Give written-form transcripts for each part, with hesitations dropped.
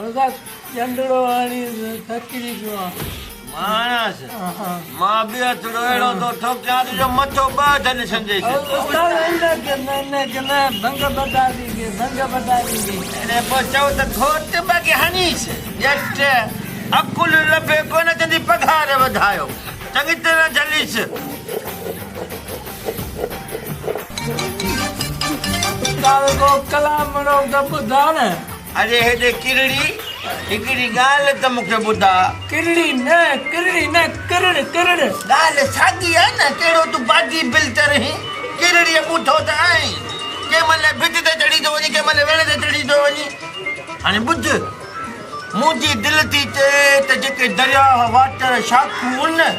चंदड़ो हाणी थकिजी पियो आहे मानस मां बि अचड़ो अहिड़ो तो ठोकियां जो मथो ॿ धन संदेश भंग बता दीजिए अरे पोइ चओ त घोट बाक़ी हनीस ॼट अकुल लभे कोन चंदी पघार वधायो चङी तरह झलीस कलाम ॿुधा न अरे हेॾे किरड़ी हिकिड़ी ॻाल्हि त मूंखे ॿुधा किरड़ी न किरड़ ॻाल्हि साॻी आहे न कहिड़ो तूं बाजी बिल त रही किरड़ीअ ॿुधो त आहीं कंहिं महिल भित ते चढ़ी थो वञे कंहिं महिल वेण ते चढ़ी थो वञे हाणे ॿुध मुंहिंजी दिलि थी चए त जेके दरिया वाटर शाखूं आहिनि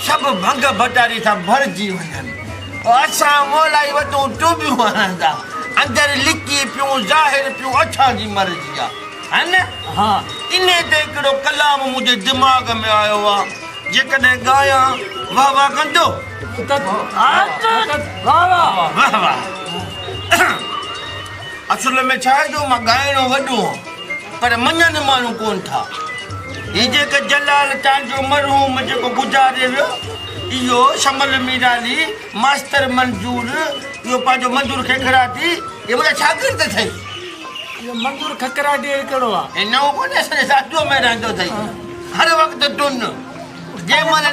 सभु भंग भटारी सां भरिजी वञनि असां मोलाई वटूं टूबियूं हणंदा अंदरि लिकी पियूं ज़ाहिर पियूं अछा जी मर्ज़ी आहे है न हा इन ते हिकिड़ो कलाम मुंहिंजे दिमाग़ में आयो आहे जेकॾहिं ॻायां वाह वाह कंदो वाह वाह असुल में छा आहे जो मां ॻाइणो वॾो पर मञनि माण्हू कोन था ही जेके जलाल तव्हांजो मरहूम जेको गुज़ारे वियो इहो शमल मीराली मास्टर मंजूर इहो पंहिंजो मंजूर खेखराती इहे मुंहिंजा शागिर्द अथई इहो मंजूर खकराटी कहिड़ो आहे ऐं नओं कोन्हे असांजे साधूअ में रहंदो अथई हर वक़्तु टुन जंहिं महिल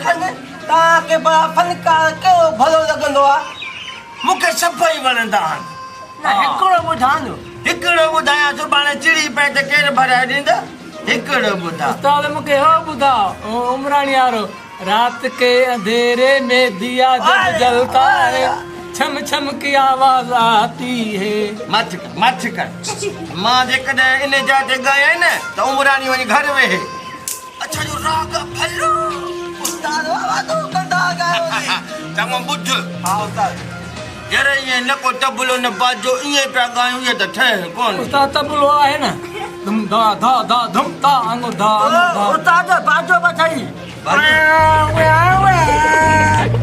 तव्हांखे फनकार कहिड़ो भलो लॻंदो आहे मूंखे सभई वणंदा आहिनि हिकिड़ो ॿुधायो हिकिड़ो ॿुधायां सुभाणे चिड़ी पए त केरु भराए ॾींदा हिकिड़ो ॿुधा उस्ताद मूंखे हो ॿुधाओ उमराणी वारो रात के अंधेरे में दिया जब जलता है छम छम की आवाज आती है मथ कर मां जेकॾहिं इन जा ते ॻायां न त उमराणी वञी घर वेहे अच्छा जो राग भलो उस्ताद आवाज़ कंदा चङो ॿुध हा उस्ताद जरे ईअं न को तबलो न बाजो ईअं पिया ॻायूं इहे त ठहे कोन उस्ताद तबलो आहे न धुम धा धा धा धुम ता अंगो धा उस्ताद बाजो बचाई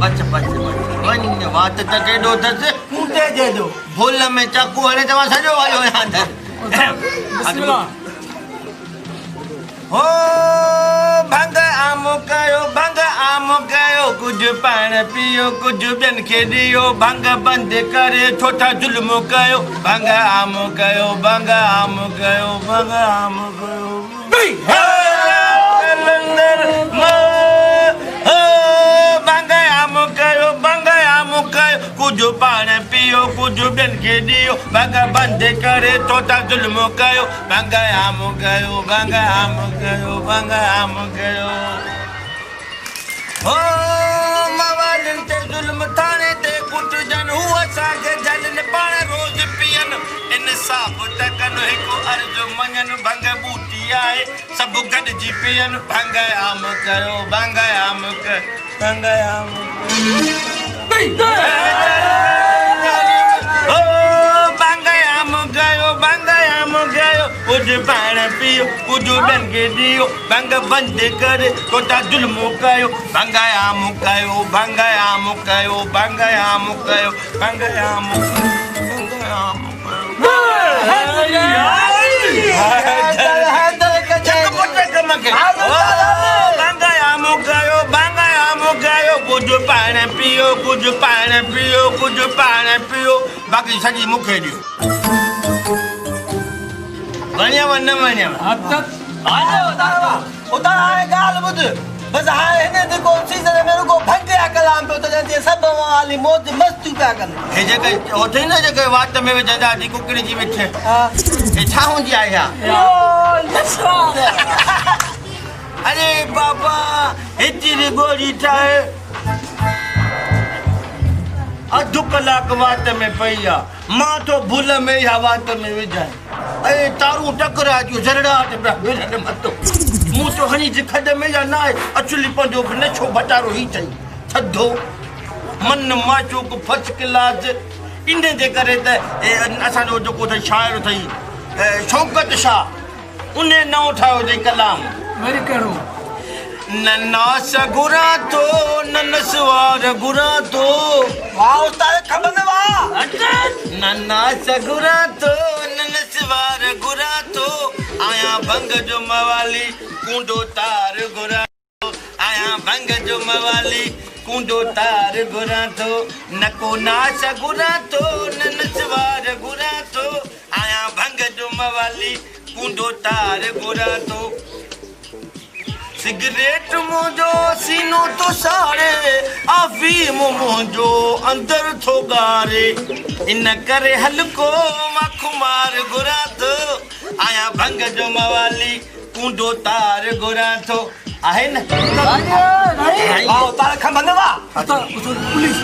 बच वञ वात त केॾो अथसि कूटे जे दो भुल में चाकू हणे तव्हां सॼो आयो अंदरि बिस्मिल्लाह हो भंग आम कयो कुझु पाण पियो कुझु ॿियनि खे ॾियो भंग बंदि करे छो था ज़ुल्म कयो भंग आम कयो भंग आम कयो भंग आम कयो कुझु पाण पियो कुझु ॿियनि खे ॾियो भंग बंदि करे छो था ज़ुल्म कयो भंग आम कयो भंग आम कयो भंग आम कयो हो मवालिन ते ज़ुल्म थाणे ते कुटजनि हू असांखे झलनि पाण रोज़ पीअनि इंसाफ़ त कनि हिकु अर्ज़ु मञनि भंग बूटी आहे सभु गॾिजी पीअनि भंग आम कयो भंग आम कयो भंग आम कुझु पाण पियो कुझु ॿियनि खे ॾियो भंग बंदि करे छो था ज़ुल्म कयो भंग आम कयो भंग आम कयो भंग आम कयो भंग आम कुझु पाण पियो कुझु पाण पियो कुझु पाण पियो बाक़ी सॼी मूंखे ॾियो वञियव न वञियव उतार हाणे ॻाल्हि ॿुध बसि हाणे हिन जेको सीज़न में रुगो भंग जा कलाम पियो त ॼण सभु हाली मौज मस्ती पिया कनि हे जेके उते न जेके वात में विझंदा थी कुकड़ी जी मिठ हे छा हूंदी आहे छा अरे बाबा हेतिरी गोरी ठाहे अधु कलाक वात में पई आहे मां तो भुल में या वात में विझां ऐं तारूं टकरा जूं ज़रड़ाहट पिया वेलनि मथो मूं तो हणी जी खॾ में या न आहे अचुली पंहिंजो बि नछो भटारो ई अथई थधो मन माचूक फर्स्ट क्लास इन जे करे त असांजो जेको अथई शाइर अथई शौकत शाह उन नओं ठाहियो अथई कलाम वरी कहिड़ो नन्नास घुरा तो ननसवार घुरा तो वाह उस्ताद ख़बर न वाह नन्नास घुरा तो ननसवार घुरा तो आया भंग जो मवाली कूंडो तार घुरा आया भंग जो मवाली कूंडो तार घुरा थो नको नाच घुरा थो न नचवार घुरा थो आया भंग जो मवाली कूंडो तार घुरा थो सिगरेट मुंहिंजो सीनो तो साड़े अफ़ीम मुंहिंजो अंदर थो ॻारे इन करे हलको मां खुमार घुरा थो आया भंग जो मवाली कूंडो तार घुरा थो आहे न आओ तार खमंदवा पुलिस